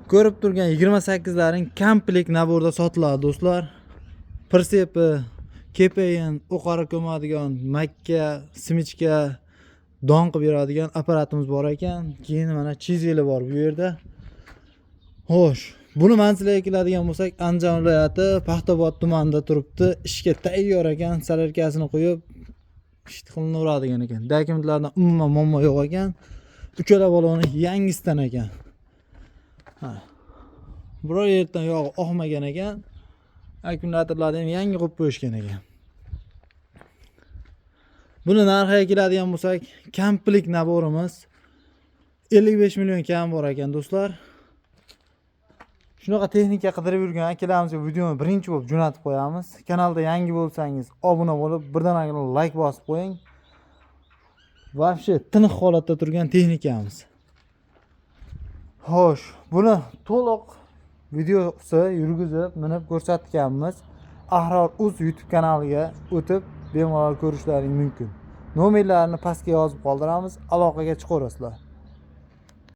Ko'rib turgan 28laring komplekt naborda sotiladi do'stlar. Prinsipi, kepayin, o'qari ko'madigan, makka, simichka, don qilib beradigan apparatimiz bor ekan. Keyin mana chizeli bor bu yerda. Xo'sh, buni manziliga keladigan bo'lsak, Andijon viloyati Paxtabod tumanida turibdi. Ishga tayyor ekan, salarkasini qo'yib ish qilinadigan ekan. Dokumentlardan umuman muammo yo'q ekan. Uchala baloni yangisidan ekan. Biror yerdan yog'i oqmagan ekan. Akkumulyatorlarni ham yangi qo'yib qo'yishgan ekan. Buni narxiga keladigan bo'lsak, komplekt naborimiz 55 million kam bor ekan do'stlar. Shunaqa texnika qidirib yurgan akalarimiz videoni birinchi bo'lib jo'natib qo'yamiz. Kanalda yangi bo'lsangiz obuna bo'lib, birdaniga like bosib qo'ying. Vobshe tiniq holatda turgan texnikamiz. Xo'sh, buni to'liq videosi yurgizib, minib ko'rsatganmiz. Ahror.uz YouTube kanaliga o'tib bemalol ko'rishlaring mumkin. Nomerlarni pastga yozib qoldiramiz, aloqaga chiqaverasizlar.